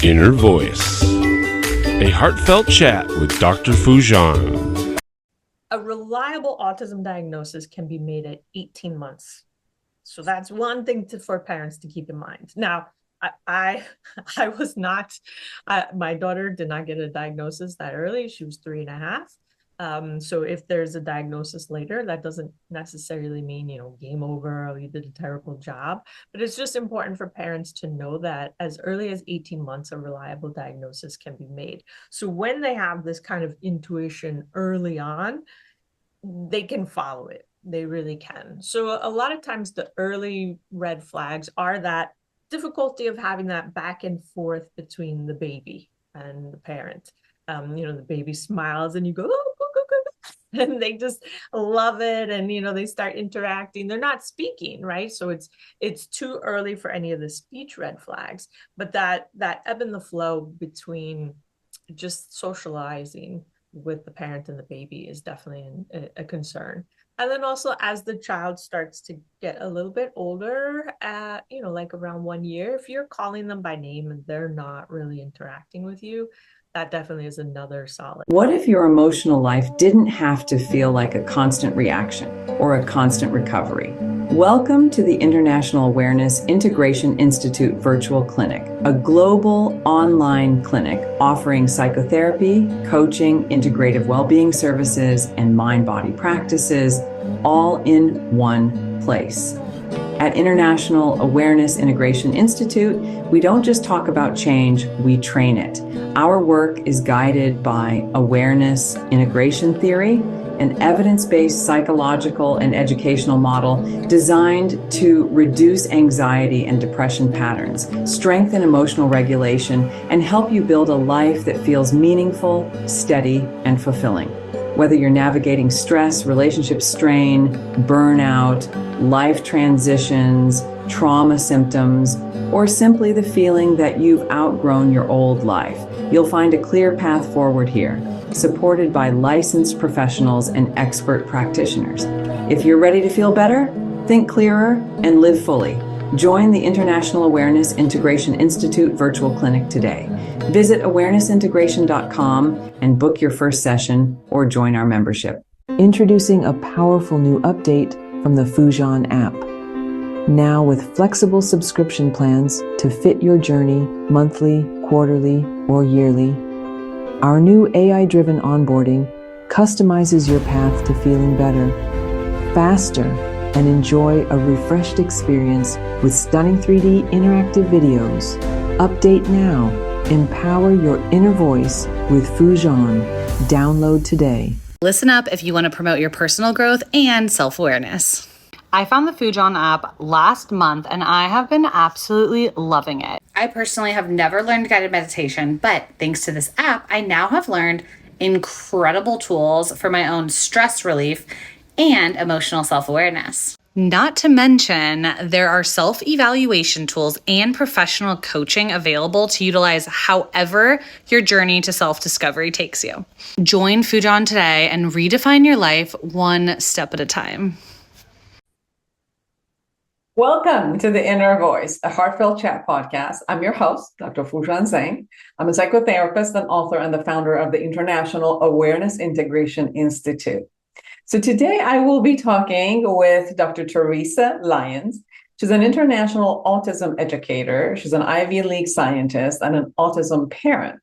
Inner Voice, a heartfelt chat with Dr. Foojan. A reliable autism diagnosis can be made at 18 months. So that's one thing for parents to keep in mind. Now, I was not, my daughter did not get a diagnosis that early. She was 3.5. So if there's a diagnosis later, that doesn't necessarily mean, game over or you did a terrible job. But it's just important for parents to know that as early as 18 months, a reliable diagnosis can be made. So when they have this kind of intuition early on, they can follow it. They really can. So a lot of times the early red flags are that difficulty of having that back and forth between the baby and the parent. The baby smiles and you go, oh, go, go, go. And they just love it. And, they start interacting. They're not speaking, right? So it's too early for any of the speech red flags, but that ebb and the flow between just socializing with the parent and the baby is definitely a concern. And then also as the child starts to get a little bit older, like around 1 year, if you're calling them by name and they're not really interacting with you, that definitely is another solid. What if your emotional life didn't have to feel like a constant reaction or a constant recovery? Welcome to the International Awareness Integration Institute Virtual Clinic, a global online clinic offering psychotherapy, coaching, integrative well-being services, and mind-body practices, all in one place. At International Awareness Integration Institute, we don't just talk about change, we train it. Our work is guided by awareness integration theory, an evidence-based psychological and educational model designed to reduce anxiety and depression patterns, strengthen emotional regulation, and help you build a life that feels meaningful, steady, and fulfilling. Whether you're navigating stress, relationship strain, burnout, life transitions, trauma symptoms, or simply the feeling that you've outgrown your old life, you'll find a clear path forward here, supported by licensed professionals and expert practitioners. If you're ready to feel better, think clearer, and live fully, join the International Awareness Integration Institute Virtual Clinic today. Visit awarenessintegration.com and book your first session or join our membership. Introducing a powerful new update from the Foojan app. Now with flexible subscription plans to fit your journey monthly, quarterly, or yearly. Our new AI-driven onboarding customizes your path to feeling better, faster, and enjoy a refreshed experience with stunning 3D interactive videos. Update now. Empower your inner voice with Foojan. Download today. Listen up if you want to promote your personal growth and self-awareness. I found the Foojan app last month and I have been absolutely loving it. I personally have never learned guided meditation, but thanks to this app, I now have learned incredible tools for my own stress relief and emotional self-awareness. Not to mention, there are self-evaluation tools and professional coaching available to utilize however your journey to self-discovery takes you. Join Foojan today and redefine your life one step at a time. Welcome to the Inner Voice, a Heartfelt Chat podcast. I'm your host, Dr. Foojan Zeng. I'm a psychotherapist and author and the founder of the International Awareness Integration Institute. So today I will be talking with Dr. Theresa Lyons. She's an international autism educator. She's an Ivy League scientist and an autism parent.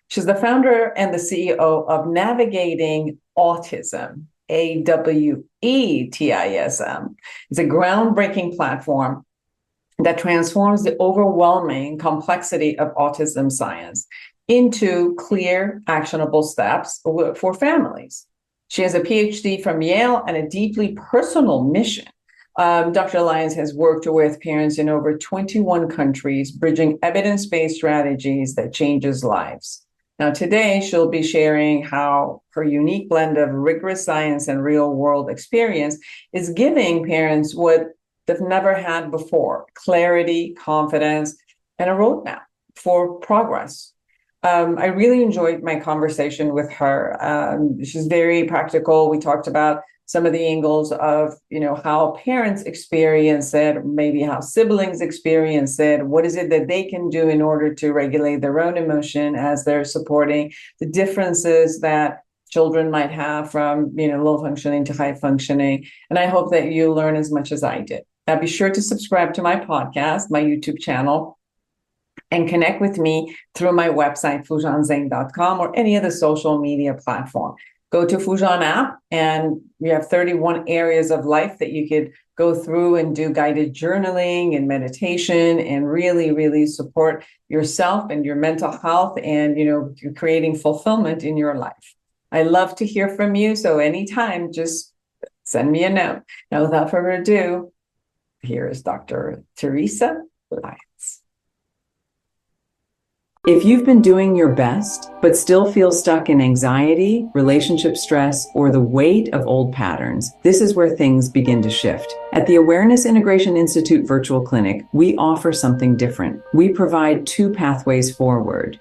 She's the founder and the CEO of Navigating AWEtism, AWEtism. It's a groundbreaking platform that transforms the overwhelming complexity of autism science into clear, actionable steps for families. She has a Ph.D. from Yale and a deeply personal mission. Dr. Lyons has worked with parents in over 21 countries, bridging evidence-based strategies that changes lives. Now, today, she'll be sharing how her unique blend of rigorous science and real-world experience is giving parents what they've never had before: clarity, confidence, and a roadmap for progress. I really enjoyed my conversation with her. She's very practical. We talked about some of the angles of, how parents experience it, maybe how siblings experience it. What is it that they can do in order to regulate their own emotion as they're supporting the differences that children might have from, low functioning to high functioning. And I hope that you learn as much as I did. Now, be sure to subscribe to my podcast, my YouTube channel, and connect with me through my website, foojanzeng.com, or any other social media platform. Go to Foojan app, and we have 31 areas of life that you could go through and do guided journaling and meditation and really, really support yourself and your mental health and, creating fulfillment in your life. I love to hear from you. So anytime, just send me a note. Now, without further ado, here is Dr. Theresa Lyons. If you've been doing your best, but still feel stuck in anxiety, relationship stress, or the weight of old patterns, this is where things begin to shift. At the Awareness Integration Institute Virtual Clinic, we offer something different. We provide 2 pathways forward.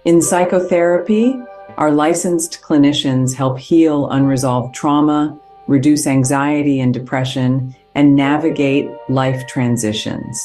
In psychotherapy, our licensed clinicians help heal unresolved trauma, reduce anxiety and depression, and navigate life transitions.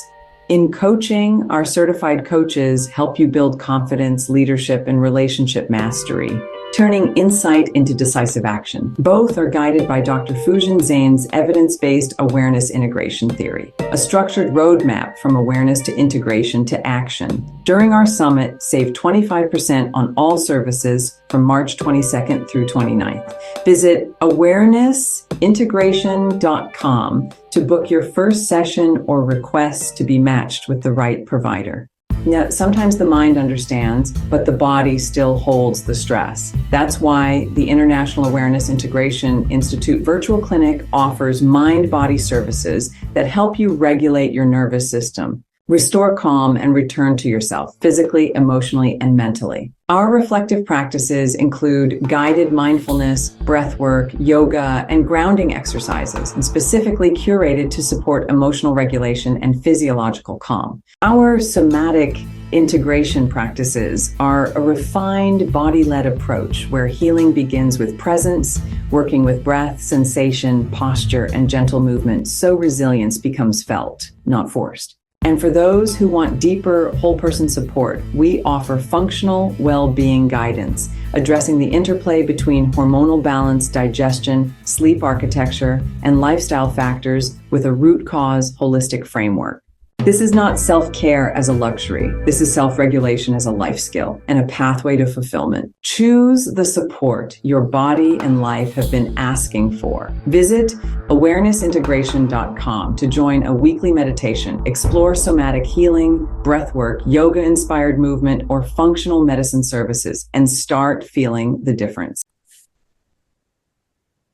In coaching, our certified coaches help you build confidence, leadership, and relationship mastery, turning insight into decisive action. Both are guided by Dr. Foojan Zeyn's evidence-based awareness integration theory, a structured roadmap from awareness to integration to action. During our summit, save 25% on all services from March 22nd through 29th. Visit awarenessintegration.com to book your first session or request to be matched with the right provider. Now, sometimes the mind understands, but the body still holds the stress. That's why the International Awareness Integration Institute Virtual Clinic offers mind-body services that help you regulate your nervous system, restore calm, and return to yourself physically, emotionally, and mentally. Our reflective practices include guided mindfulness, breath work, yoga, and grounding exercises, and specifically curated to support emotional regulation and physiological calm. Our somatic integration practices are a refined body-led approach where healing begins with presence, working with breath, sensation, posture, and gentle movement so resilience becomes felt, not forced. And for those who want deeper whole person support, we offer functional well-being guidance, addressing the interplay between hormonal balance, digestion, sleep architecture, and lifestyle factors with a root cause holistic framework. This is not self-care as a luxury. This is self-regulation as a life skill and a pathway to fulfillment. Choose the support your body and life have been asking for. Visit awarenessintegration.com to join a weekly meditation, explore somatic healing, breathwork, yoga-inspired movement, or functional medicine services, and start feeling the difference.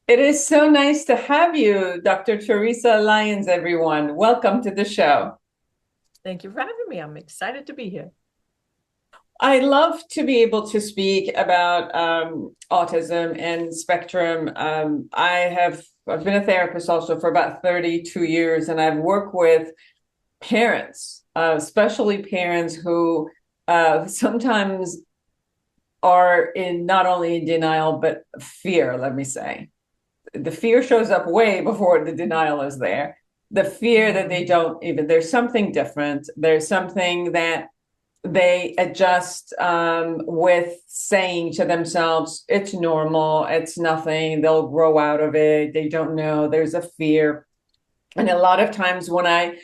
It is so nice to have you, Dr. Theresa Lyons, everyone. Welcome to the show. Thank you for having me. I'm excited to be here. I love to be able to speak about autism and spectrum. I've been a therapist also for about 32 years, and I've worked with parents, especially parents who sometimes are in not only in denial, but fear, let me say. The fear shows up way before the denial is there. The fear that they don't even, there's something different. There's something that they adjust with saying to themselves, it's normal, it's nothing, they'll grow out of it, they don't know, there's a fear. And a lot of times when I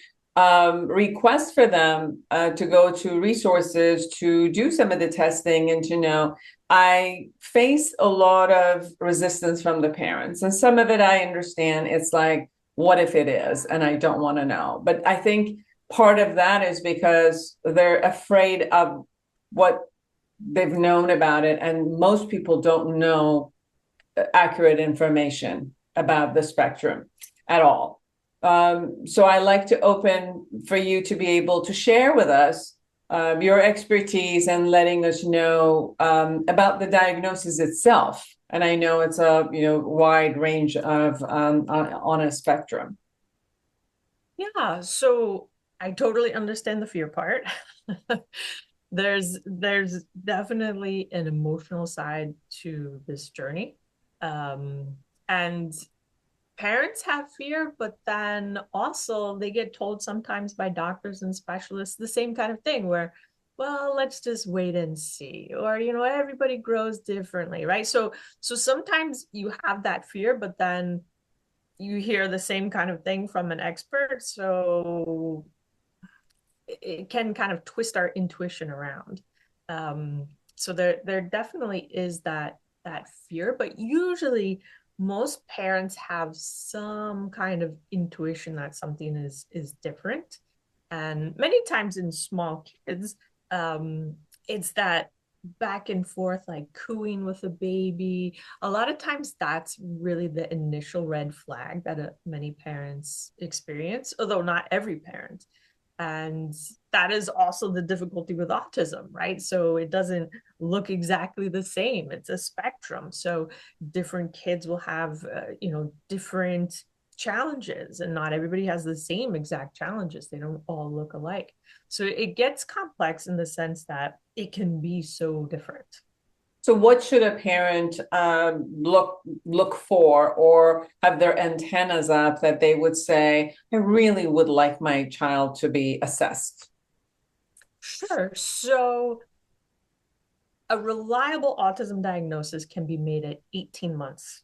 request for them to go to resources to do some of the testing and to know, I face a lot of resistance from the parents. And some of it I understand, it's like, what if it is? And I don't want to know. But I think part of that is because they're afraid of what they've known about it. And most people don't know accurate information about the spectrum at all. So I like to open for you to be able to share with us your expertise and letting us know about the diagnosis itself. And I know it's a wide range of on a spectrum. Yeah, so I totally understand the fear part. There's definitely an emotional side to this journey. And Parents have fear, but then also they get told sometimes by doctors and specialists the same kind of thing where, well, let's just wait and see, or everybody grows differently, right? So sometimes you have that fear, but then you hear the same kind of thing from an expert, so it can kind of twist our intuition around. So there definitely is that fear, but usually most parents have some kind of intuition that something is different. And many times in small kids, it's that back and forth, like cooing with a baby. A lot of times that's really the initial red flag that many parents experience, although not every parent. And that is also the difficulty with autism, right? So it doesn't look exactly the same. It's a spectrum. So different kids will have, different challenges, and not everybody has the same exact challenges. They don't all look alike. So it gets complex in the sense that it can be so different. So what should a parent look for, or have their antennas up that they would say, I really would like my child to be assessed? Sure. So a reliable autism diagnosis can be made at 18 months.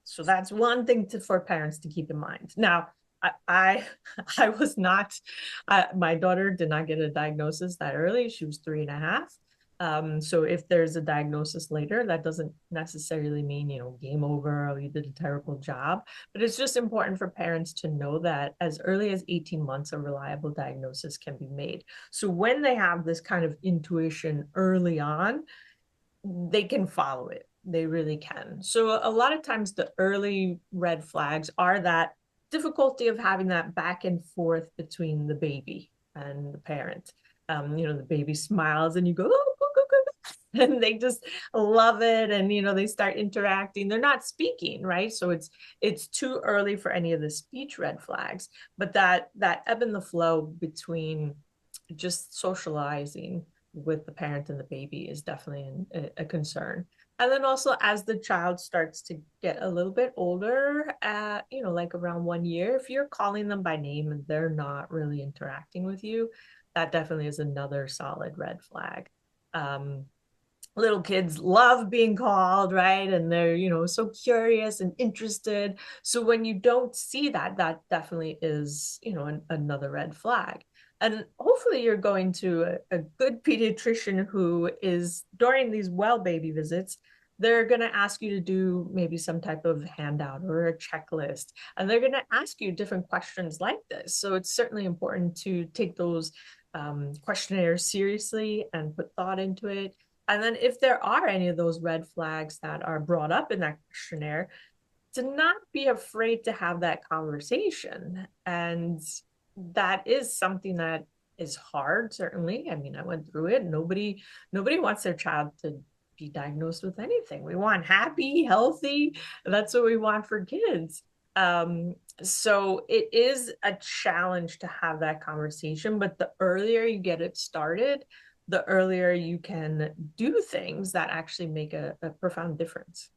So that's one thing for parents to keep in mind. Now, I I was not, my daughter did not get a diagnosis that early. She was 3.5. So if there's a diagnosis later, that doesn't necessarily mean, game over or you did a terrible job. But it's just important for parents to know that as early as 18 months, a reliable diagnosis can be made. So when they have this kind of intuition early on, they can follow it. They really can. So a lot of times the early red flags are that difficulty of having that back and forth between the baby and the parent. The baby smiles and you go, oh, go, go, go. And they just love it. And, they start interacting. They're not speaking, right? So it's too early for any of the speech red flags, but that ebb and the flow between just socializing with the parent and the baby is definitely a concern. And then also as the child starts to get a little bit older, like around 1 year, if you're calling them by name and they're not really interacting with you, that definitely is another solid red flag. Little kids love being called, right? And they're, so curious and interested. So when you don't see that, that definitely is, another red flag. And hopefully you're going to a good pediatrician who is, during these well baby visits, they're going to ask you to do maybe some type of handout or a checklist. And they're going to ask you different questions like this. So it's certainly important to take those questionnaires seriously and put thought into it. And then if there are any of those red flags that are brought up in that questionnaire, to not be afraid to have that conversation. And that is something that is hard, certainly. I mean, I went through it. Nobody wants their child to be diagnosed with anything. We want happy, healthy. That's what we want for kids. So it is a challenge to have that conversation, but the earlier you get it started, the earlier you can do things that actually make a profound difference.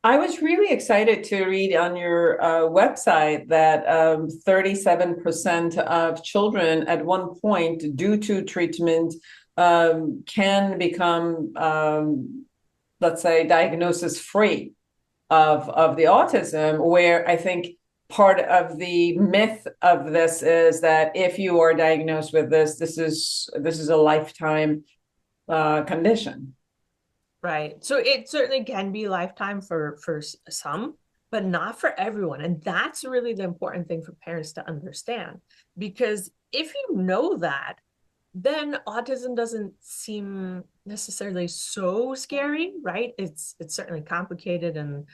I was really excited to read on your website that 37% of children at one point, due to treatment, can become, let's say, diagnosis free of the autism, where I think part of the myth of this is that if you are diagnosed with this is a lifetime condition. Right. So it certainly can be lifetime for some, but not for everyone. And that's really the important thing for parents to understand. Because if you know that, then autism doesn't seem necessarily so scary, right? It's certainly complicated and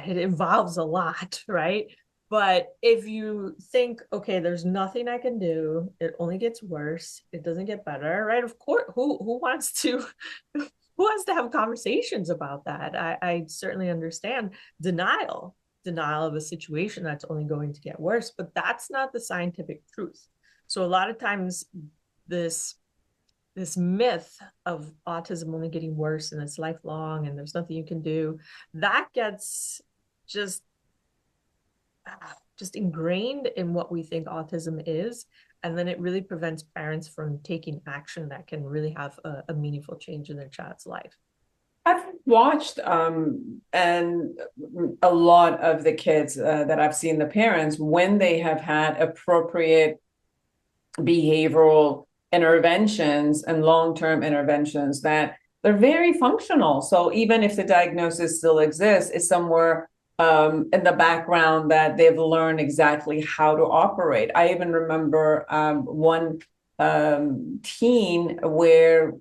it involves a lot, right? But if you think, okay, there's nothing I can do, it only gets worse, it doesn't get better, right? Of course, who wants to who wants to have conversations about that? I certainly understand denial of a situation that's only going to get worse, but that's not the scientific truth. So a lot of times this myth of autism only getting worse and it's lifelong and there's nothing you can do, that gets just just ingrained in what we think autism is. And then it really prevents parents from taking action that can really have a meaningful change in their child's life. I've watched and a lot of the kids that I've seen, the parents, when they have had appropriate behavioral interventions and long-term interventions, that they're very functional. So even if the diagnosis still exists, it's somewhere in the background that they've learned exactly how to operate. I even remember one teen where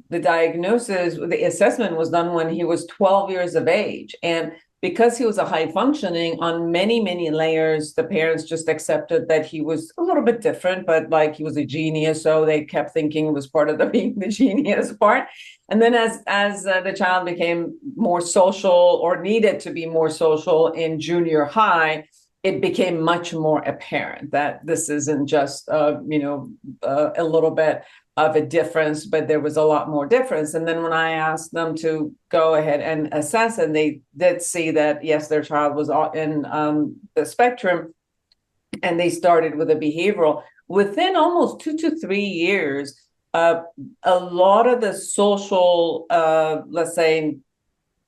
the assessment was done when he was 12 years of age. And because he was a high functioning on many, many layers, the parents just accepted that he was a little bit different, but like he was a genius. So they kept thinking it was part of being the genius part. And then as the child became more social or needed to be more social in junior high, it became much more apparent that this isn't just, a little bit of a difference, but there was a lot more difference. And then when I asked them to go ahead and assess, and they did see that, yes, their child was in the spectrum, and they started with a behavioral, within almost 2 to 3 years, a lot of the social, let's say,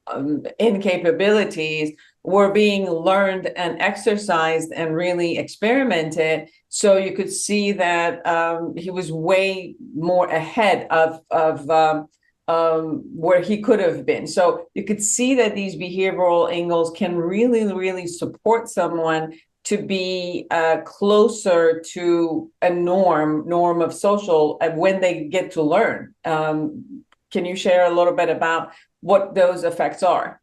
incapabilities were being learned and exercised and really experimented. So you could see that he was way more ahead of where he could have been. So you could see that these behavioral angles can really, really support someone to be closer to a norm of social when they get to learn. Can you share a little bit about what those effects are?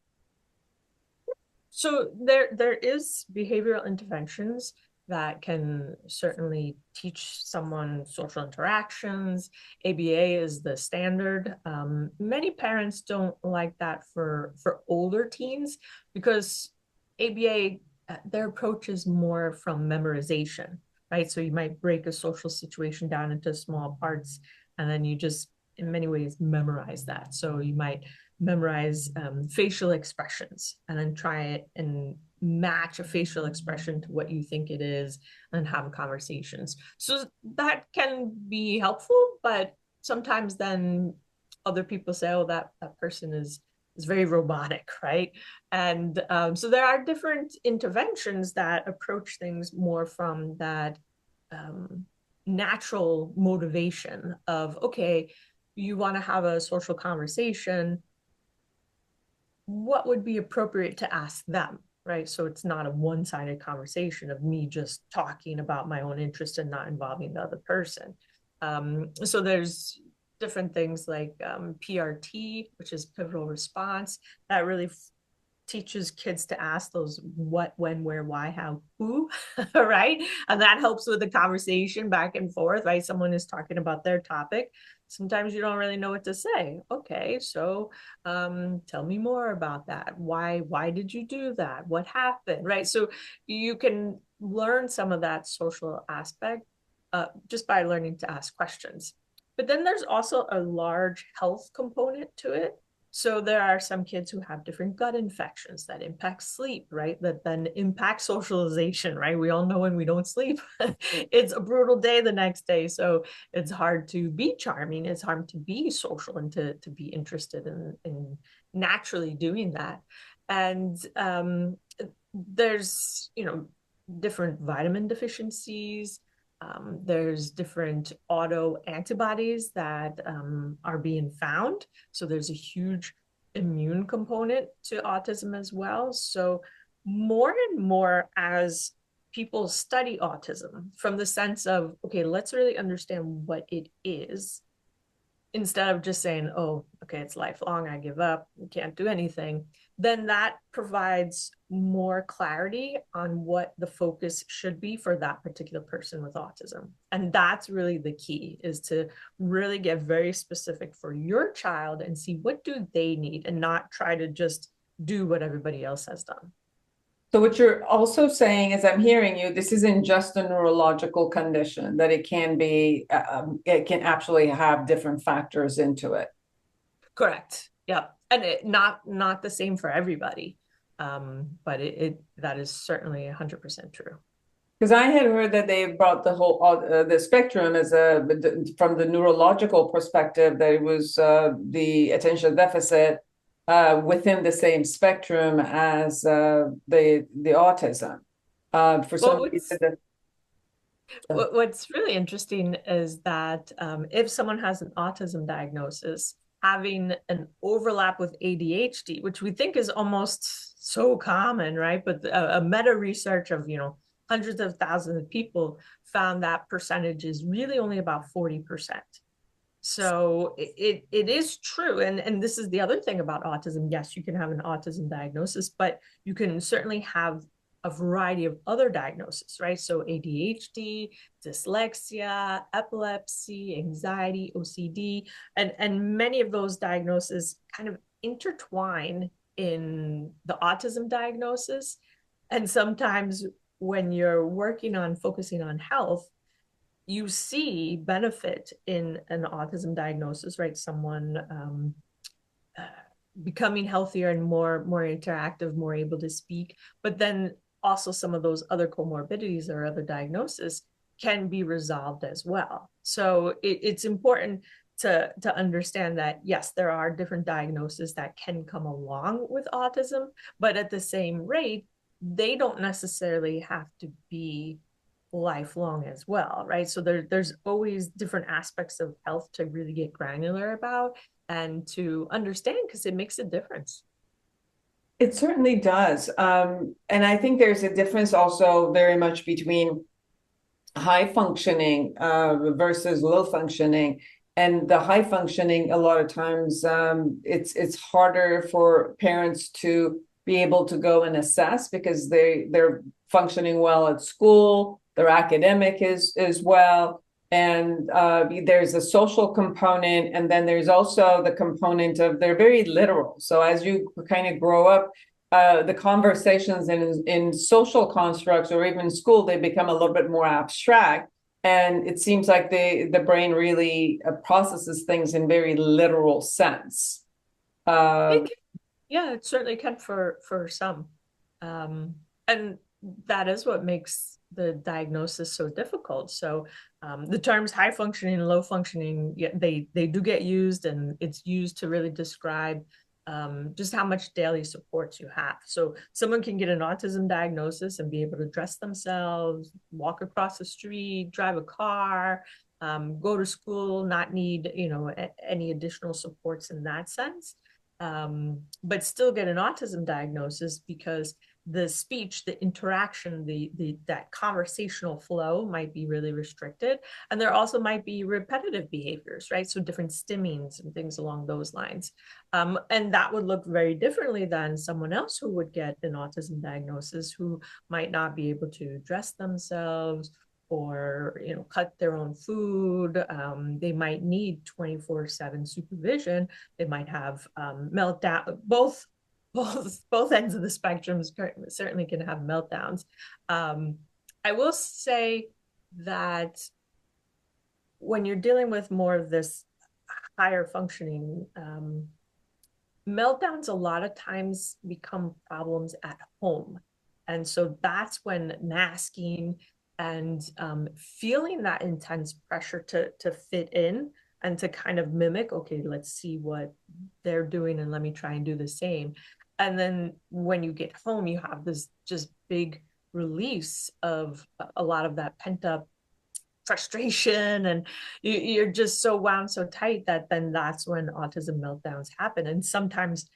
So there is behavioral interventions that can certainly teach someone social interactions. ABA is the standard. Many parents don't like that for older teens because ABA, their approach is more from memorization, right? So you might break a social situation down into small parts, and then you just, in many ways, memorize that. So you might memorize facial expressions and then try it and match a facial expression to what you think it is and have conversations. So that can be helpful, but sometimes then other people say, oh, that person is very robotic, right? And so there are different interventions that approach things more from that natural motivation of, okay, you want to have a social conversation, what would be appropriate to ask them, right? So it's not a one-sided conversation of me just talking about my own interest and not involving the other person. So there's different things like PRT, which is pivotal response, that really teaches kids to ask those what, when, where, why, how, who, right? And that helps with the conversation back and forth, right? Someone is talking about their topic. Sometimes you don't really know what to say. Okay, so tell me more about that. Why did you do that? What happened, right? So you can learn some of that social aspect just by learning to ask questions. But then there's also a large health component to it. So there are some kids who have different gut infections that impact sleep, right? That then impact socialization, right? We all know when we don't sleep, it's a brutal day the next day. So it's hard to be charming. It's hard to be social and to be interested in naturally doing that. And there's, different vitamin deficiencies. There's different auto antibodies that are being found. So there's a huge immune component to autism as well. So more and more as people study autism from the sense of, okay, let's really understand what it is, instead of just saying, oh, okay, it's lifelong, I give up, can't do anything, then that provides more clarity on what the focus should be for that particular person with autism. And that's really the key, is to really get very specific for your child and see what do they need and not try to just do what everybody else has done. So what you're also saying, as I'm hearing you, this isn't just a neurological condition, that it can be, it can actually have different factors into it. Correct. Yeah. And not the same for everybody. But that is certainly 100% true. Because I had heard that they brought the whole the spectrum as from the neurological perspective, that it was the attention deficit within the same spectrum as the autism. For some reason, What's really interesting is that if someone has an autism diagnosis, having an overlap with ADHD, which we think is almost so common, right? But a meta research of, hundreds of thousands of people found that percentage is really only about 40%. So it is true. And this is the other thing about autism. Yes, you can have an autism diagnosis, but you can certainly have a variety of other diagnoses, right? So ADHD, dyslexia, epilepsy, anxiety, OCD, and many of those diagnoses kind of intertwine in the autism diagnosis. And sometimes when you're working on focusing on health, you see benefit in an autism diagnosis, right? Someone becoming healthier and more interactive, more able to speak, but then also some of those other comorbidities or other diagnoses can be resolved as well. So it's important to understand that, yes, there are different diagnoses that can come along with autism, but at the same rate, they don't necessarily have to be lifelong as well, right? So there's always different aspects of health to really get granular about and to understand, because it makes a difference. It certainly does. And I think there's a difference also very much between high functioning versus low functioning. And the high functioning, a lot of times, it's harder for parents to be able to go and assess, because they're functioning well at school, their academic is well, and there's a social component, and then there's also the component of they're very literal. So as you kind of grow up, the conversations in social constructs or even school, they become a little bit more abstract. And it seems like the brain really processes things in very literal sense. Yeah, it certainly can for some. And that is what makes the diagnosis so difficult. So the terms high functioning and low functioning, yeah, they do get used, and it's used to really describe just how much daily supports you have. So someone can get an autism diagnosis and be able to dress themselves, walk across the street, drive a car, go to school, not need, any additional supports in that sense, but still get an autism diagnosis because the speech, the interaction, that conversational flow might be really restricted. And there also might be repetitive behaviors, right? So different stimmings and things along those lines. And that would look very differently than someone else who would get an autism diagnosis, who might not be able to dress themselves or cut their own food. They might need 24/7 supervision. They might have meltdown. Both ends of the spectrum certainly can have meltdowns. I will say that when you're dealing with more of this higher functioning, meltdowns a lot of times become problems at home. And so that's when masking and feeling that intense pressure to fit in and to kind of mimic, okay, let's see what they're doing and let me try and do the same. And then when you get home, you have this just big release of a lot of that pent up frustration, and you're just so wound so tight that then that's when autism meltdowns happen. And sometimes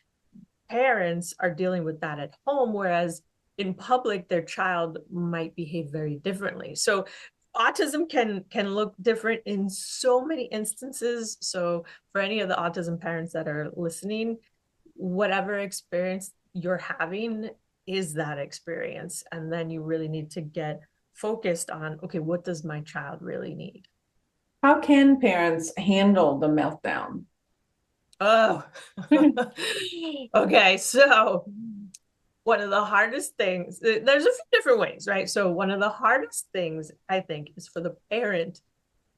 parents are dealing with that at home, whereas in public, their child might behave very differently. So autism can look different in so many instances. So for any of the autism parents that are listening, whatever experience you're having is that experience. And then you really need to get focused on, okay, what does my child really need? How can parents handle the meltdown? Oh, okay. So one of the hardest things, there's a few different ways, right? So one of the hardest things, I think, is for the parent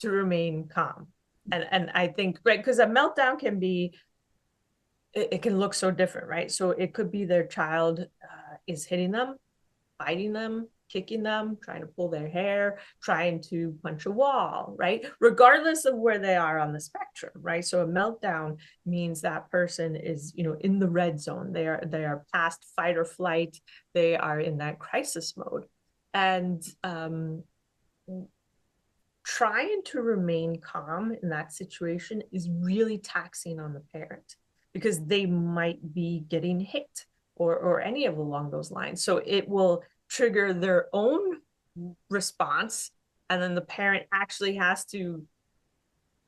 to remain calm. And I think, right, because a meltdown can be it can look so different, right? So it could be their child is hitting them, biting them, kicking them, trying to pull their hair, trying to punch a wall, right? Regardless of where they are on the spectrum, right? So a meltdown means that person is, in the red zone. They are past fight or flight. They are in that crisis mode. And trying to remain calm in that situation is really taxing on the parent because they might be getting hit or any of along those lines. So it will trigger their own response, and then the parent actually has to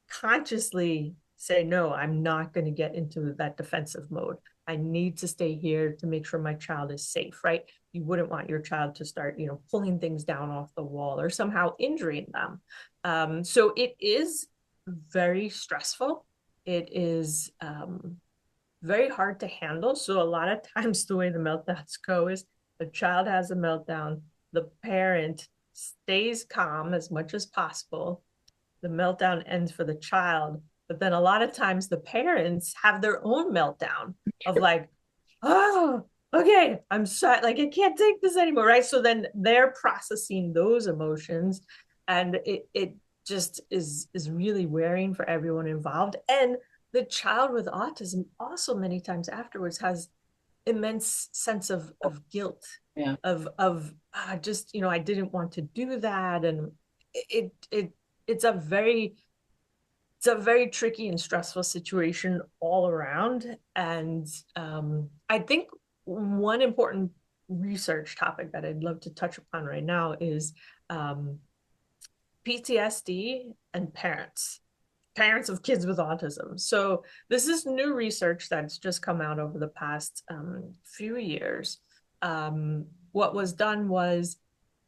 consciously say, no, I'm not going to get into that defensive mode. I need to stay here to make sure my child is safe, right? You wouldn't want your child to start, pulling things down off the wall or somehow injuring them. So it is very stressful. It is very hard to handle. So a lot of times the way the meltdowns go is the child has a meltdown, the parent stays calm as much as possible. The meltdown ends for the child, but then a lot of times the parents have their own meltdown of like, oh, okay, I'm sorry, like I can't take this anymore, right? So then they're processing those emotions, and it just is really wearing for everyone involved. And the child with autism also many times afterwards has immense sense of guilt, Yeah. of just, I didn't want to do that. And it's a very tricky and stressful situation all around. And I think one important research topic that I'd love to touch upon right now is PTSD and parents of kids with autism. So this is new research that's just come out over the past few years. What was done was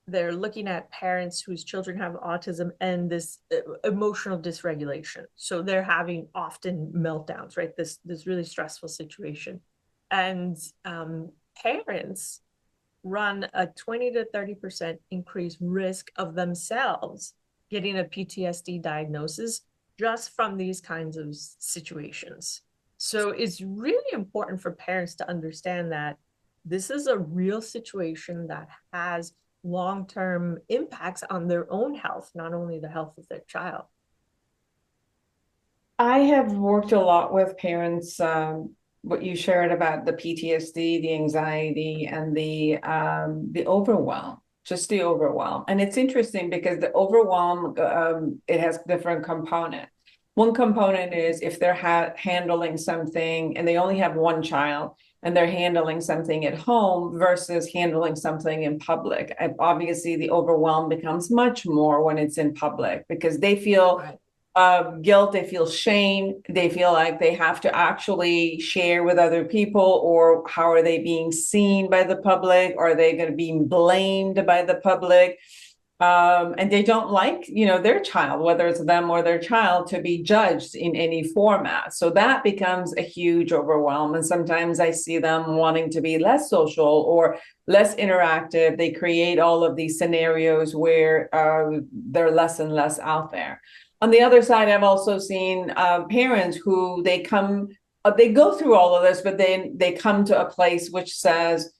they're looking at parents whose children have autism and this emotional dysregulation. So they're having often meltdowns, right? This really stressful situation. And parents run a 20 to 30% increased risk of themselves getting a PTSD diagnosis just from these kinds of situations. So it's really important for parents to understand that this is a real situation that has long-term impacts on their own health, not only the health of their child. I have worked a lot with parents, what you shared about the PTSD, the anxiety, and the overwhelm, just the overwhelm. And it's interesting because the overwhelm, it has different components. One component is if they're handling something and they only have one child and they're handling something at home versus handling something in public. Obviously, the overwhelm becomes much more when it's in public because they feel guilt, they feel shame, they feel like they have to actually share with other people, or how are they being seen by the public? Are they going to be blamed by the public? And they don't like, their child, whether it's them or their child, to be judged in any format. So that becomes a huge overwhelm. And sometimes I see them wanting to be less social or less interactive. They create all of these scenarios where they're less and less out there. On the other side, I've also seen parents who they go through all of this, but then they come to a place which says,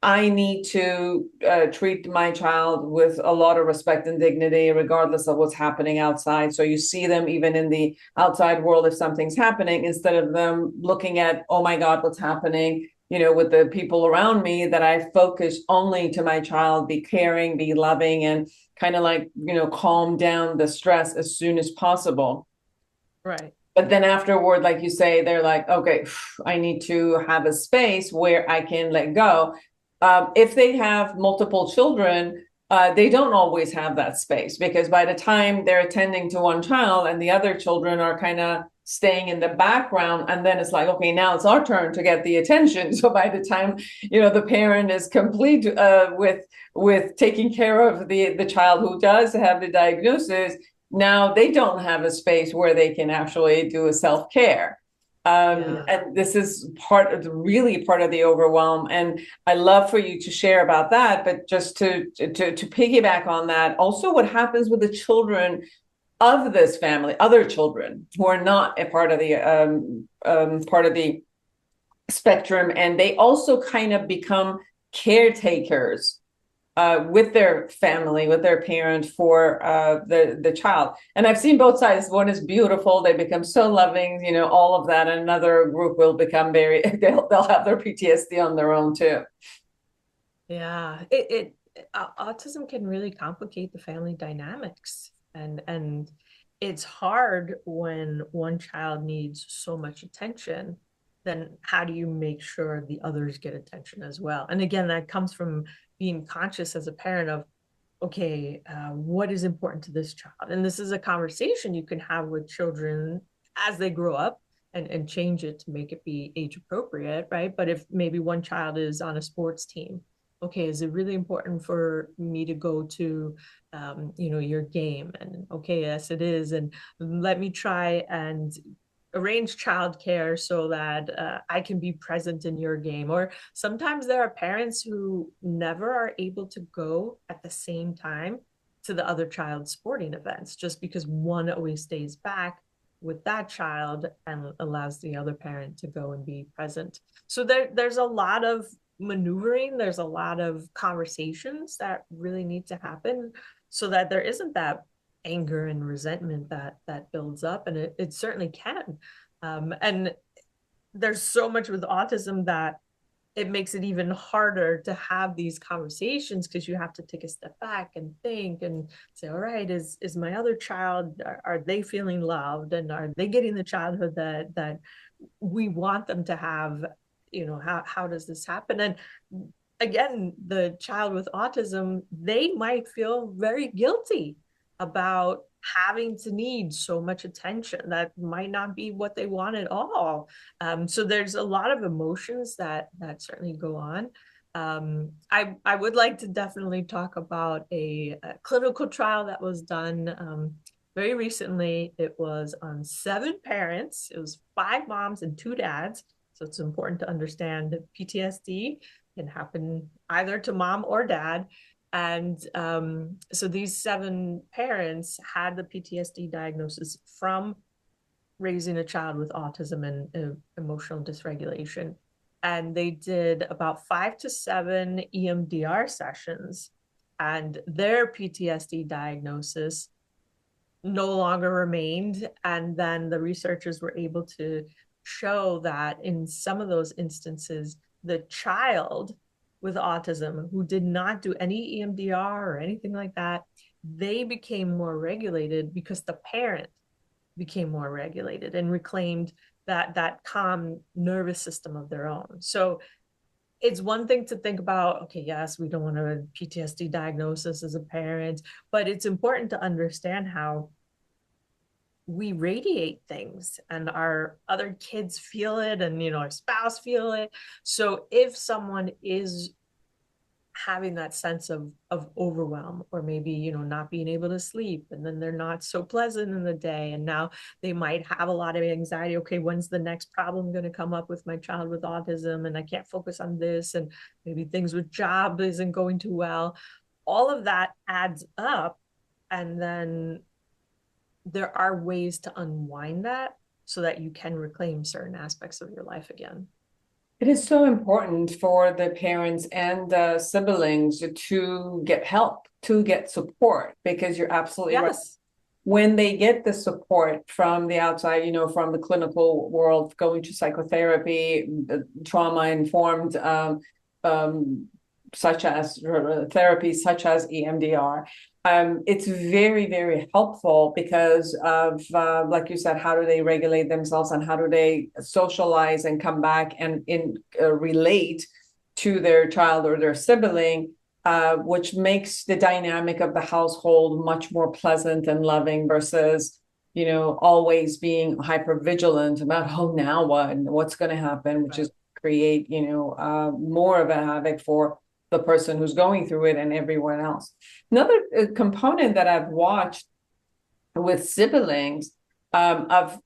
I need to treat my child with a lot of respect and dignity, regardless of what's happening outside. So you see them even in the outside world, if something's happening, instead of them looking at, oh my God, what's happening, with the people around me, that I focus only to my child, be caring, be loving, and kind of like, calm down the stress as soon as possible. Right. But then afterward, like you say, they're like, okay, I need to have a space where I can let go. If they have multiple children, they don't always have that space, because by the time they're attending to one child and the other children are kind of staying in the background, and then it's like, okay, now it's our turn to get the attention. So by the time, the parent is complete with taking care of the child who does have the diagnosis, now they don't have a space where they can actually do a self-care. And this is part of the overwhelm. And I love for you to share about that, but just to piggyback on that, also what happens with the children, of this family, other children who are not a part of the spectrum, and they also kind of become caretakers with their family, with their parent for the child. And I've seen both sides. One is beautiful; they become so loving, all of that. And another group will become they'll have their PTSD on their own too. Yeah, autism can really complicate the family dynamics, and it's hard when one child needs so much attention. Then how do you make sure the others get attention as well? And again, that comes from being conscious as a parent of, okay, what is important to this child? And this is a conversation you can have with children as they grow up, and change it to make it be age appropriate, right? But if maybe one child is on a sports team, okay, is it really important for me to go to, your game? And okay, yes, it is. And let me try and arrange childcare so that I can be present in your game. Or sometimes there are parents who never are able to go at the same time to the other child's sporting events, just because one always stays back with that child and allows the other parent to go and be present. So there's a lot of maneuvering, there's a lot of conversations that really need to happen so that there isn't that anger and resentment that builds up, and it certainly can. And there's so much with autism that it makes it even harder to have these conversations, because you have to take a step back and think and say, all right, is my other child, are they feeling loved, and are they getting the childhood that we want them to have? How does this happen? And again, the child with autism, they might feel very guilty about having to need so much attention that might not be what they want at all. So there's a lot of emotions that certainly go on. I would like to definitely talk about a clinical trial that was done very recently. It was on 7 parents. It was 5 moms and 2 dads. So it's important to understand that PTSD can happen either to mom or dad. And so these 7 parents had the PTSD diagnosis from raising a child with autism and emotional dysregulation. And they did about 5 to 7 EMDR sessions, and their PTSD diagnosis no longer remained. And then the researchers were able to show that in some of those instances, the child with autism who did not do any EMDR or anything like that, they became more regulated because the parent became more regulated and reclaimed that calm nervous system of their own. So it's one thing to think about, okay, yes, we don't want a PTSD diagnosis as a parent, but it's important to understand how we radiate things and our other kids feel it, and our spouse feel it. So if someone is having that sense of overwhelm, or maybe not being able to sleep, and then they're not so pleasant in the day, and now they might have a lot of anxiety, okay, when's the next problem going to come up with my child with autism, and I can't focus on this, and maybe things with job isn't going too well. All of that adds up, and then there are ways to unwind that so that you can reclaim certain aspects of your life again. It is so important for the parents and the siblings to get help, to get support, because you're absolutely right. When they get the support from the outside, from the clinical world, going to psychotherapy, trauma-informed, such as therapy, such as EMDR, it's very, very helpful because of, like you said, how do they regulate themselves, and how do they socialize and come back and relate to their child or their sibling, which makes the dynamic of the household much more pleasant and loving versus, always being hyper vigilant about, oh, now what, and what's going to happen, which is create, more of a havoc for the person who's going through it and everyone else. Another component that I've watched with siblings of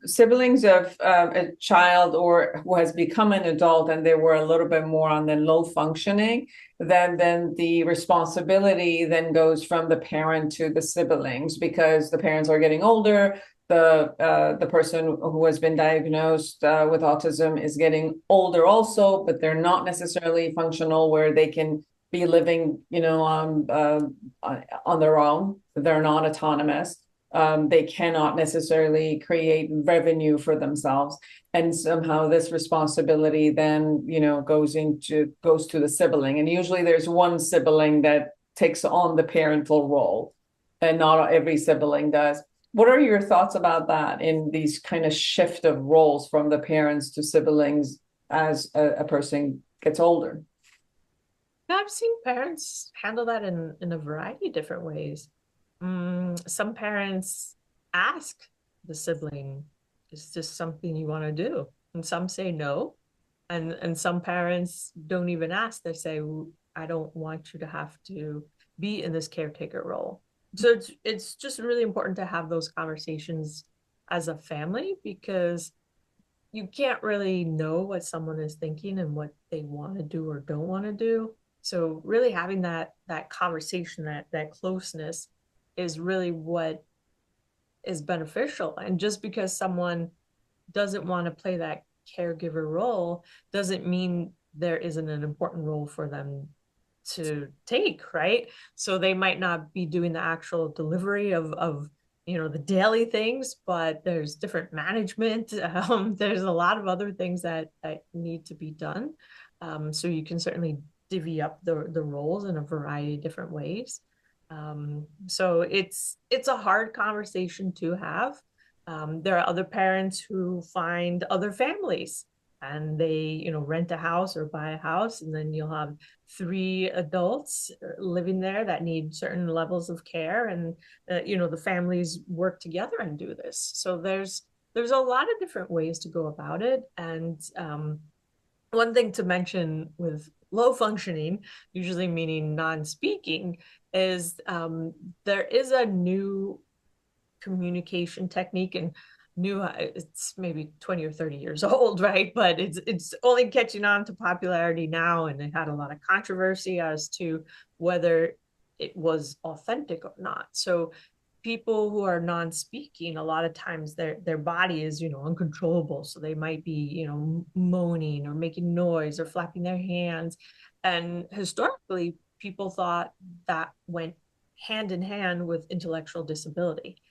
siblings of a child or who has become an adult and they were a little bit more on the low functioning, then the responsibility then goes from the parent to the siblings because the parents are getting older. The person who has been diagnosed with autism is getting older also, but they're not necessarily functional where they can be living, on their own. They're not autonomous. They cannot necessarily create revenue for themselves, and somehow this responsibility then goes to the sibling, and usually there's one sibling that takes on the parental role, and not every sibling does. What are your thoughts about that in these kind of shift of roles from the parents to siblings as a person gets older? I've seen parents handle that in a variety of different ways. Some parents ask the sibling, is this something you want to do? And some say no. And some parents don't even ask. They say, I don't want you to have to be in this caretaker role. So it's just really important to have those conversations as a family, because you can't really know what someone is thinking and what they want to do or don't want to do. So really having that conversation, that closeness is really what is beneficial. And just because someone doesn't want to play that caregiver role doesn't mean there isn't an important role for them to take, right? So they might not be doing the actual delivery of the daily things, but there's different management. There's a lot of other things that need to be done. So you can certainly divvy up the roles in a variety of different ways. So it's a hard conversation to have. There are other parents who find other families and they, rent a house or buy a house, and then you'll have 3 adults living there that need certain levels of care, and the families work together and do this. So there's a lot of different ways to go about it. And one thing to mention with low functioning, usually meaning non-speaking, is there is a new communication technique, and it's maybe 20 or 30 years old, right? But it's only catching on to popularity now, and it had a lot of controversy as to whether it was authentic or not. So people who are non-speaking, a lot of times their body is uncontrollable, so they might be moaning or making noise or flapping their hands. And historically people thought that went hand in hand with intellectual disability,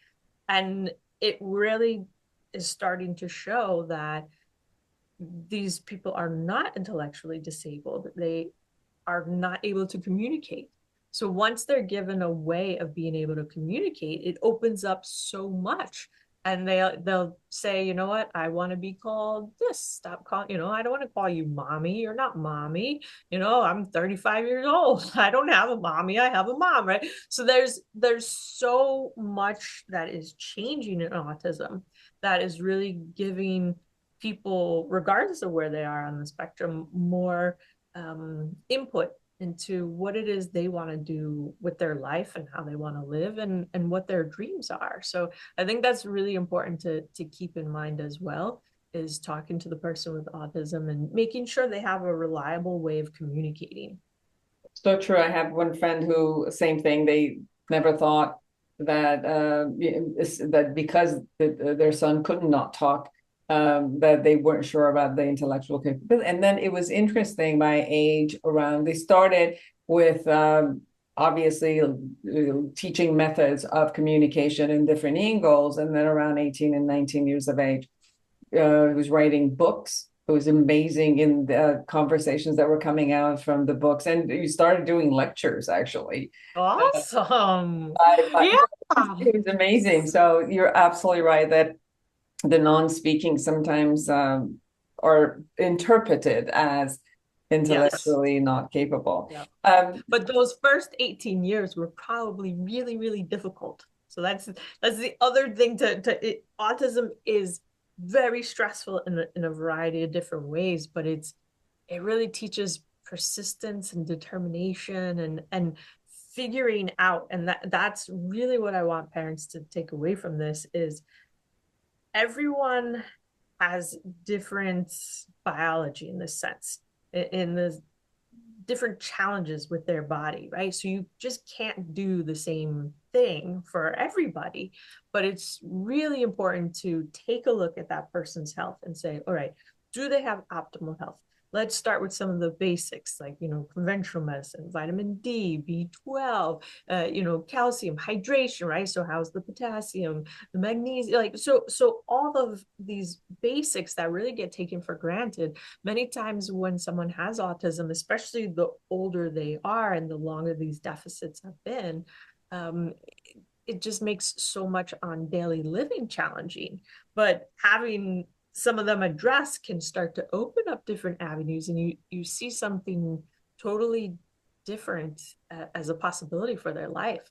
and it really is starting to show that these people are not intellectually disabled. They are not able to communicate. So once they're given a way of being able to communicate, it opens up so much. And they'll say, you know what, I want to be called this. Stop calling, I don't want to call you mommy. You're not mommy. I'm 35 years old. I don't have a mommy. I have a mom, right? So there's so much that is changing in autism that is really giving people, regardless of where they are on the spectrum, more input into what it is they want to do with their life and how they want to live, and what their dreams are. So I think that's really important to keep in mind as well, is talking to the person with autism and making sure they have a reliable way of communicating. So true. I have one friend who, same thing, they never thought that that because their son could not talk, that they weren't sure about the intellectual capability. And then it was interesting by age around, they started with obviously teaching methods of communication in different angles. And then around 18 and 19 years of age, he was writing books. It was amazing in the conversations that were coming out from the books. And you started doing lectures, actually. Awesome. Yeah. It Yeah. was amazing. So you're absolutely right that the non-speaking sometimes are interpreted as intellectually not capable. Yeah. But those first 18 years were probably really, really difficult. So that's the other thing autism is very stressful in a variety of different ways, but it really teaches persistence and determination and figuring out. And that's really what I want parents to take away from this is everyone has different biology in this sense, in the different challenges with their body, right? So you just can't do the same thing for everybody, but it's really important to take a look at that person's health and say, all right, do they have optimal health? Let's start with some of the basics, like, conventional medicine, vitamin D, B12, calcium, hydration, right? So how's the potassium, the magnesium, so all of these basics that really get taken for granted. Many times when someone has autism, especially the older they are and the longer these deficits have been, it just makes so much on daily living challenging. But having some of them addressed can start to open up different avenues, and you see something totally different as a possibility for their life.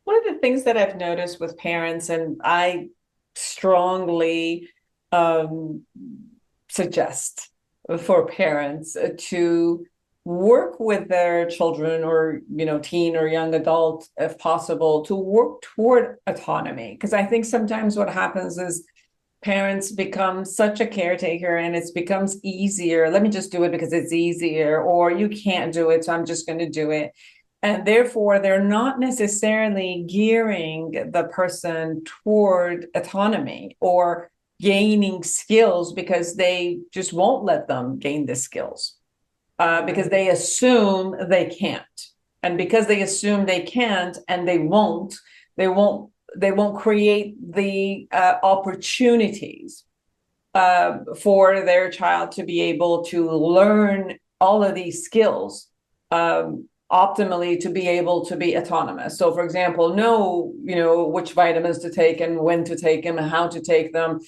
One of the things that I've noticed with parents, and I strongly suggest for parents to work with their children or teen or young adult, if possible, to work toward autonomy. Because I think sometimes what happens is parents become such a caretaker, and it becomes easier. Let me just do it because it's easier, or you can't do it, so I'm just going to do it. And therefore, they're not necessarily gearing the person toward autonomy or gaining skills, because they just won't let them gain the skills because they assume they can't. And because they assume they can't and they won't create the opportunities for their child to be able to learn all of these skills optimally, to be able to be autonomous. So, for example, know which vitamins to take and when to take them and how to take them,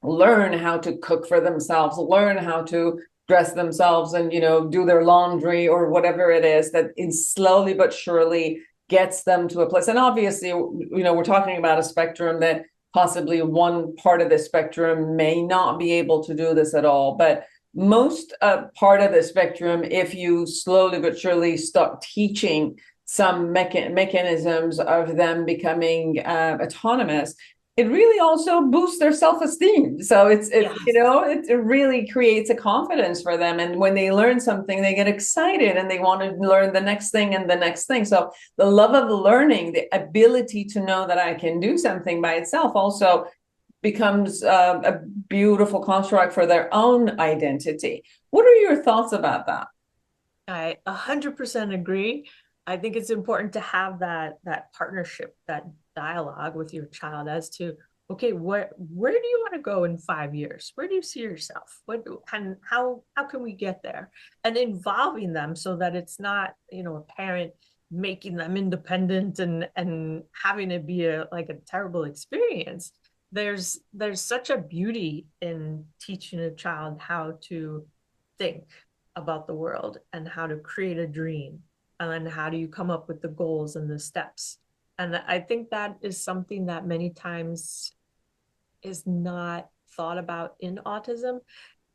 learn how to cook for themselves, learn how to dress themselves and do their laundry or whatever it is, that is slowly but surely gets them to a place. And obviously, we're talking about a spectrum that possibly one part of the spectrum may not be able to do this at all. But most part of the spectrum, if you slowly but surely start teaching some mechanisms of them becoming autonomous, it really also boosts their self-esteem. So it really creates a confidence for them. And when they learn something, they get excited and they want to learn the next thing and the next thing. So the love of learning, the ability to know that I can do something by itself, also becomes a beautiful construct for their own identity. What are your thoughts about that? I 100% agree. I think it's important to have that partnership, that dialogue with your child as to, okay, where do you want to go in 5 years? Where do you see yourself? And how can we get there? And involving them so that it's not, a parent making them independent and having it be a terrible experience. There's such a beauty in teaching a child how to think about the world and how to create a dream, and then how do you come up with the goals and the steps. And I think that is something that many times is not thought about in autism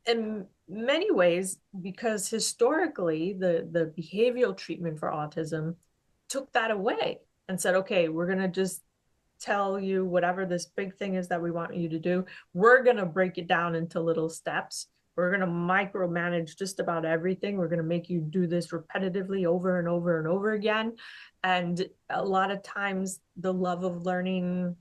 in many ways, because historically the behavioral treatment for autism took that away and said, okay, we're going to just tell you whatever this big thing is that we want you to do. We're going to break it down into little steps. We're going to micromanage just about everything. We're going to make you do this repetitively over and over and over again. And a lot of times the love of learning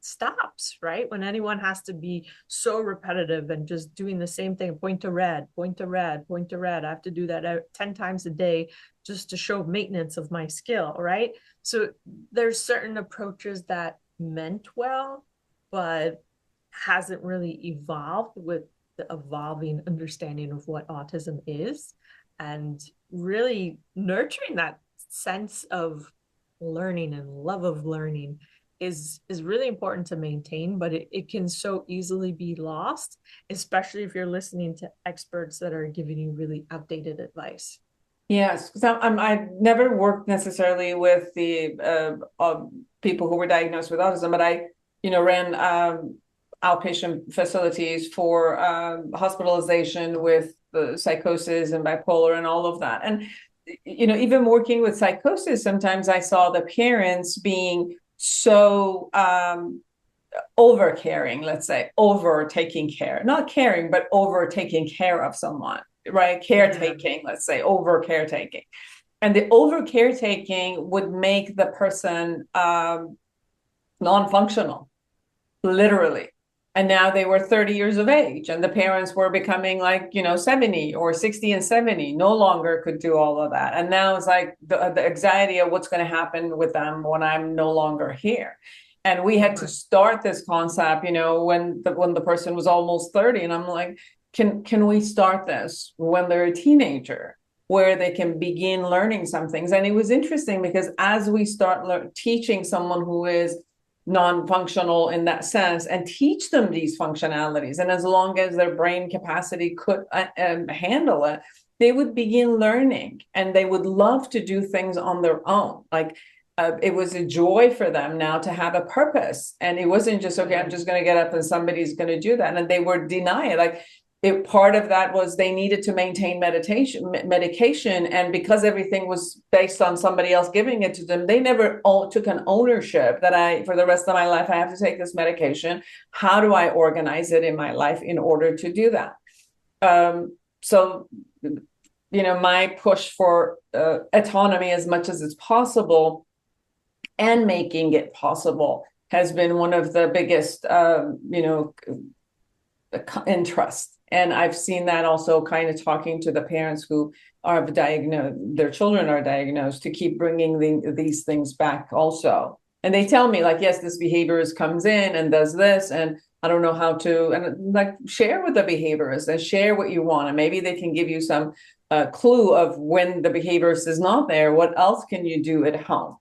stops, right? When anyone has to be so repetitive and just doing the same thing, point to red, point to red, point to red. I have to do that 10 times a day just to show maintenance of my skill, right? So there's certain approaches that meant well, but hasn't really evolved with the evolving understanding of what autism is, and really nurturing that sense of learning and love of learning is really important to maintain, but it can so easily be lost, especially if you're listening to experts that are giving you really outdated advice. Yes, because I've never worked necessarily with the people who were diagnosed with autism, but I, ran outpatient facilities for hospitalization with psychosis and bipolar and all of that. And, even working with psychosis, sometimes I saw the parents being so over caring, let's say, over taking care, not caring, but over taking care of someone, right? Caretaking, let's say, over caretaking. And the over caretaking would make the person non-functional, literally. And now they were 30 years of age, and the parents were becoming like, 70 or 60 and 70, no longer could do all of that. And now it's like the anxiety of what's going to happen with them when I'm no longer here. And we had to start this concept, when the person was almost 30. And I'm like, can we start this when they're a teenager, where they can begin learning some things? And it was interesting because as we start teaching someone who is non-functional in that sense and teach them these functionalities, and as long as their brain capacity could handle it, they would begin learning and they would love to do things on their own. Like it was a joy for them now to have a purpose, and it wasn't just, okay, I'm just going to get up and somebody's going to do that. And they were denied, like part of that was they needed to maintain medication, and because everything was based on somebody else giving it to them, they never took an ownership that for the rest of my life, I have to take this medication. How do I organize it in my life in order to do that? So, my push for autonomy as much as it's possible and making it possible has been one of the biggest, interest. And I've seen that also kind of talking to the parents who are diagnosed, their children are diagnosed, to keep bringing these things back also. And they tell me like, yes, this behaviorist comes in and does this, and I don't know how to, and like share with the behaviorist and share what you want. And maybe they can give you some clue of when the behaviorist is not there, what else can you do at home?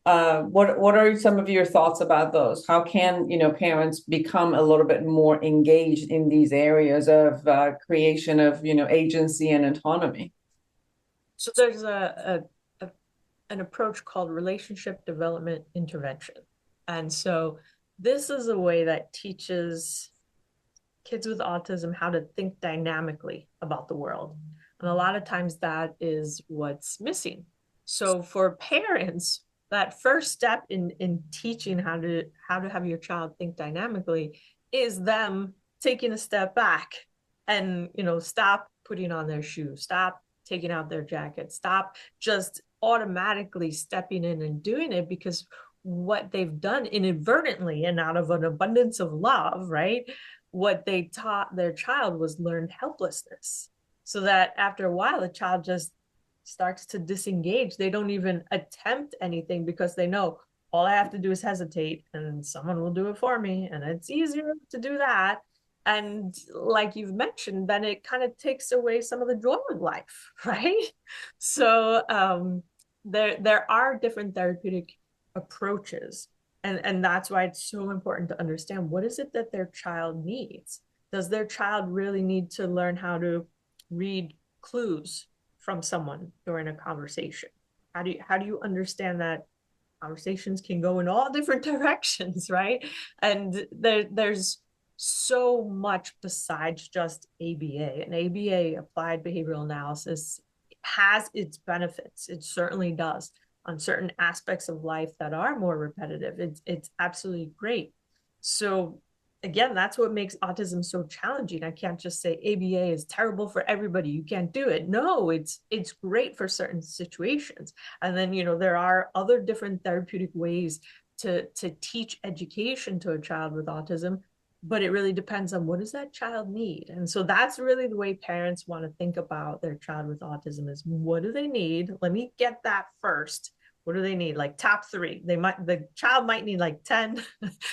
What are some of your thoughts about those? How can parents become a little bit more engaged in these areas of creation of agency and autonomy? So there's an approach called relationship development intervention, and so this is a way that teaches kids with autism how to think dynamically about the world, and a lot of times that is what's missing. So for parents, that first step in teaching how to have your child think dynamically is them taking a step back and stop putting on their shoes, stop taking out their jacket, stop just automatically stepping in and doing it, because what they've done inadvertently and out of an abundance of love, right? What they taught their child was learned helplessness. So that after a while, the child just starts to disengage. They don't even attempt anything because they know all I have to do is hesitate and someone will do it for me. And it's easier to do that. And like you've mentioned, then it kind of takes away some of the joy of life, right? So there are different therapeutic approaches. And that's why it's so important to understand, what is it that their child needs? Does their child really need to learn how to read clues from someone during a conversation? How do you understand that conversations can go in all different directions, right? And there's so much besides just ABA. And ABA, applied behavioral analysis, has its benefits. It certainly does on certain aspects of life that are more repetitive. It's absolutely great. So again, that's what makes autism so challenging. I can't just say ABA is terrible for everybody, you can't do it. No, it's great for certain situations. And then, there are other different therapeutic ways to teach education to a child with autism, but it really depends on what does that child need. And so that's really the way parents want to think about their child with autism, is what do they need? Let me get that first. What do they need? Like top 3. The child might need like 10.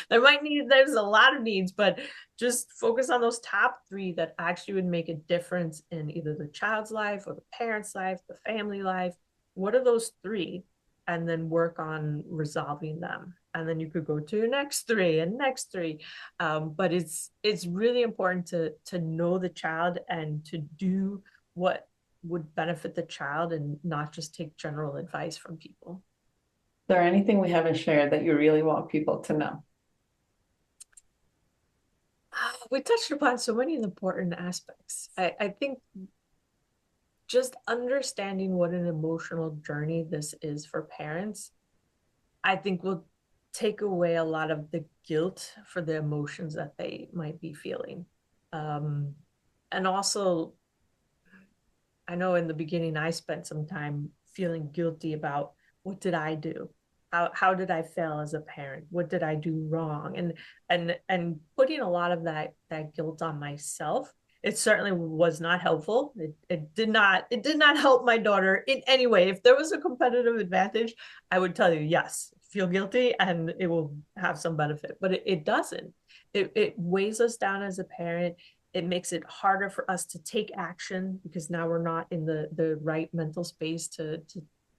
There's a lot of needs, but just focus on those top 3 that actually would make a difference in either the child's life or the parent's life, the family life. What are those 3? And then work on resolving them. And then you could go to your next 3 and next 3. But it's really important to know the child and to do what would benefit the child and not just take general advice from people. Is there anything we haven't shared that you really want people to know? We touched upon so many important aspects. I think just understanding what an emotional journey this is for parents, I think will take away a lot of the guilt for the emotions that they might be feeling. And also, I know in the beginning, I spent some time feeling guilty about what did I do? How did I fail as a parent? What did I do wrong? And putting a lot of that guilt on myself, it certainly was not helpful. It did not help my daughter in any way. If there was a competitive advantage, I would tell you, yes, feel guilty and it will have some benefit, but it doesn't. It weighs us down as a parent. It makes it harder for us to take action because now we're not in the right mental space to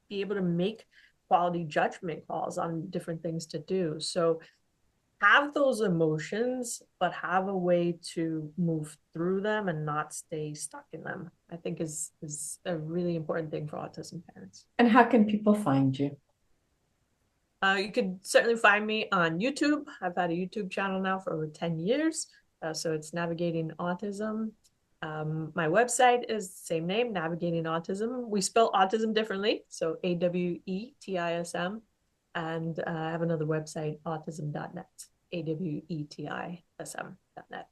be able to make quality judgment calls on different things to do. So have those emotions, but have a way to move through them and not stay stuck in them, I think is a really important thing for autism parents. And how can people find you? You can certainly find me on YouTube. I've had a YouTube channel now for over 10 years. So it's Navigating Autism. My website is the same name, Navigating Autism. We spell autism differently, so AWETISM. And I have another website, autism.net, AWETISM.net.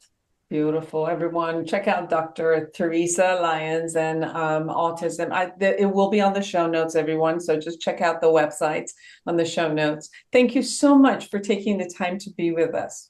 Beautiful, everyone. Check out Dr. Theresa Lyons and autism. It will be on the show notes, everyone. So just check out the websites on the show notes. Thank you so much for taking the time to be with us.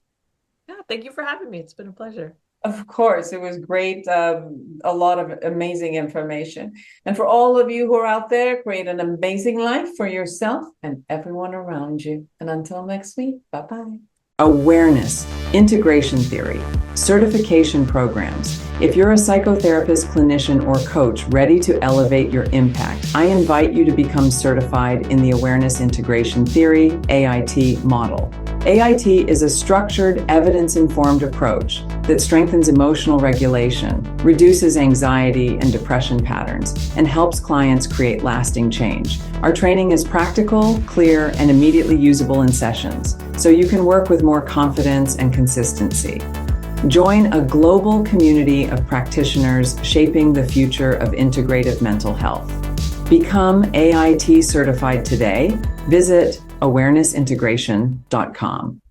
Yeah, thank you for having me. It's been a pleasure. Of course, it was great. A lot of amazing information. And for all of you who are out there, create an amazing life for yourself and everyone around you. And until next week, bye-bye. Awareness, integration theory, certification programs. If you're a psychotherapist, clinician, or coach ready to elevate your impact, I invite you to become certified in the Awareness Integration Theory, AIT model. AIT is a structured, evidence-informed approach that strengthens emotional regulation, reduces anxiety and depression patterns, and helps clients create lasting change. Our training is practical, clear, and immediately usable in sessions, so you can work with more confidence and consistency. Join a global community of practitioners shaping the future of integrative mental health. Become AIT certified today. Visit awarenessintegration.com.